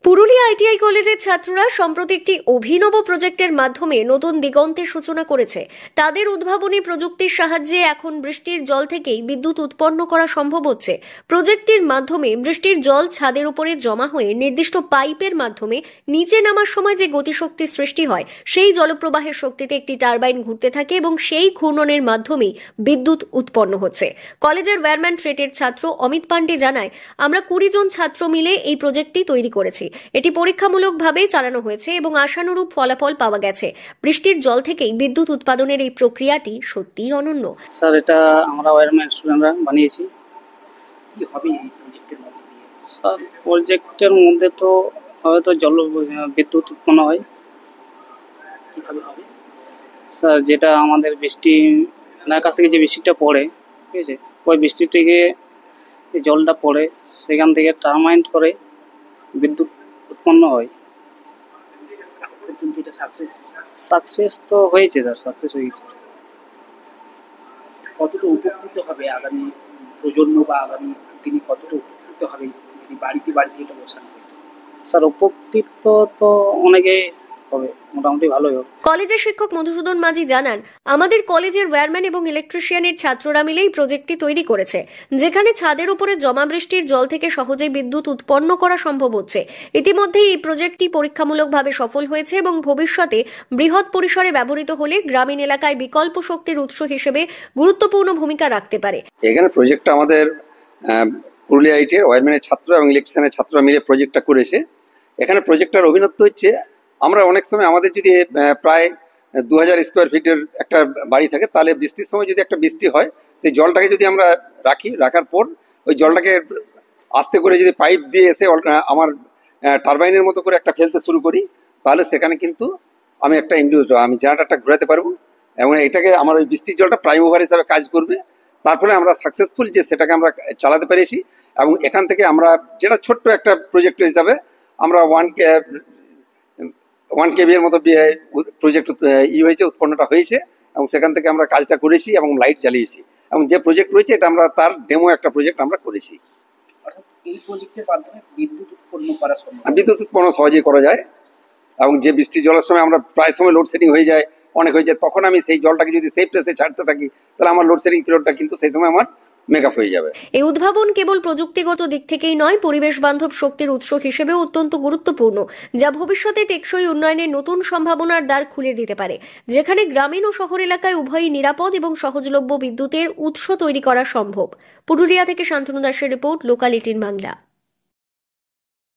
Purulia ITI কলেজের ছাত্ররা সম্প্রতি একটি অভিনব প্রজেক্টের মাধ্যমে নতুন দিগন্তের সূচনা করেছে। তাদের উদ্ভাবনী প্রযুক্তির সাহায্যে এখন বৃষ্টির জল থেকেই বিদ্যুৎ উৎপন্ন করা সম্ভব হচ্ছে। প্রজেক্টটির মাধ্যমে বৃষ্টির জল ছাদের উপরে জমা হয়ে নির্দিষ্ট পাইপের মাধ্যমে নিচে নামার সময় যে গতিশক্তি সৃষ্টি হয়, সেই জলপ্রবাহের শক্তিতে একটি টারবাইন ঘুরতে থাকে এবং সেই ঘূর্ণনের মাধ্যমেই বিদ্যুৎ উৎপন্ন হচ্ছে। কলেজের ওয়্যারম্যান ট্রেটের ছাত্র অমিত পান্ডে জানায়, আমরা 20 জন ছাত্র মিলে এই প্রজেক্টটি তৈরি করেছি। এটি পরীক্ষামূলকভাবে চালানো হয়েছে এবং আশানুরূপ ফলাফল পাওয়া গেছে। বৃষ্টির জল থেকেই বিদ্যুৎ উৎপাদনের এই প্রক্রিয়াটি সত্যিই অনন্য। স্যার, এটা আমরা ওয়্যারম্যান স্টুডেন্টরা বানিয়েছি। কি হবে এই প্রজেক্টের মধ্যে? স্যার, প্রজেক্টের মধ্যে তো হয়তো বিদ্যুৎ উৎপন্ন হয়। কিভাবে হবে? স্যার, যেটা আমাদের বৃষ্টি আকাশ থেকে যে বৃষ্টিটা পড়ে, ঠিক আছে, ওই বৃষ্টি থেকে জলটা পড়ে সেখান থেকে টারবাইন করে বিদ্যুৎ উৎপন্ন হয়। এটা সাকসেস তো হয়েছে স্যার, সাকসেস হয়ে গেছে। কতটা উপকৃত হবে আগামী প্রজন্ম বা আগামী দিনে, কতটা উপকৃত হবে বাড়িতে বাড়িতে এটা বসানো? স্যার, উপকৃত তো অনেকে হবে, মোটামুটি ভালোই হবে। কলেজের শিক্ষক মধুসূদন মাঝি জানান, আমাদের কলেজের ওয়্যারম্যান এবং ইলেকট্রিশিয়ানের ছাত্ররা মিলে এই প্রজেক্টটি তৈরি করেছে, যেখানে ছাদের উপরে জমা বৃষ্টির জল থেকে সহজেই বিদ্যুৎ উৎপন্ন করা সম্ভব হচ্ছে। ইতিমধ্যে এই প্রজেক্টটি পরীক্ষামূলকভাবে সফল হয়েছে এবং ভবিষ্যতে বৃহৎ পরিসরে ব্যবহৃত হলে গ্রামীণ এলাকায় বিকল্প শক্তির উৎস হিসেবে গুরুত্বপূর্ণ ভূমিকা রাখতে পারে। এখানে প্রজেক্টটা আমাদের পুরুলিয়া আইটিআই ওয়্যারম্যানের ছাত্র এবং ইলেকট্রিশিয়ানের ছাত্ররা মিলে প্রজেক্টটা করেছে। এখানে প্রজেক্টটার অভিনত্ব হচ্ছে, আমরা অনেক সময় আমাদের যদি প্রায় 2000 স্কোয়ার ফিটের একটা বাড়ি থাকে, তাহলে বৃষ্টির সময় যদি একটা বৃষ্টি হয়, সেই জলটাকে যদি আমরা রাখার পর ওই জলটাকে আস্তে করে যদি পাইপ দিয়ে এসে আমার টারবাইনের মতো করে একটা ফেলতে শুরু করি, তাহলে সেখানে কিন্তু আমি একটা আমি জেনারেটরটা ঘোরাতে পারবো এবং এটাকে আমার ওই বৃষ্টির জলটা প্রাইম ওভার হিসাবে কাজ করবে। তারপরে আমরা সাকসেসফুল যে সেটাকে আমরা চালাতে পেরেছি এবং এখান থেকে আমরা যেটা ছোট্ট একটা প্রজেক্ট হিসাবে আমরা 1 কেবি এর মতো প্রজেক্ট হয়েছে, উৎপন্নটা হয়েছে এবং সেখান থেকে আমরা কাজটা করেছি এবং লাইট জ্বালিয়েছি এবং যে প্রজেক্ট রয়েছে এটা আমরা তার ডেমো একটা প্রজেক্ট আমরা করেছি। এই প্রজেক্টের মাধ্যমে বিদ্যুৎ উৎপন্ন করা সম্ভব? বিদ্যুৎ উৎপন্ন সহজেই করা যায় এবং যে বৃষ্টি জলের সময় আমরা প্রায় সময় লোডশেডিং হয়ে যায়, অনেক হয়ে যায়, তখন আমি সেই জলটাকে যদি সেই প্লেসে ছাড়তে থাকি, তাহলে আমার লোডশেডিং পিরিয়ডটা কিন্তু সেই সময় আমার মেকআপ হয়ে যাবে। এই উদ্ভাবন কেবল প্রযুক্তিগত দিক থেকেই নয়, পরিবেশ বান্ধব শক্তির উৎস হিসেবেও অত্যন্ত গুরুত্বপূর্ণ, যা ভবিষ্যতে টেকসই উন্নয়নের নতুন সম্ভাবনার দ্বার খুলে দিতে পারে, যেখানে গ্রামীণ ও শহর এলাকায় উভয়ই নিরাপদ এবং সহজলভ্য বিদ্যুতের উৎস তৈরি করা সম্ভব। পুরুলিয়া থেকে শান্তনু দাসের রিপোর্ট, লোকাল 18 বাংলা।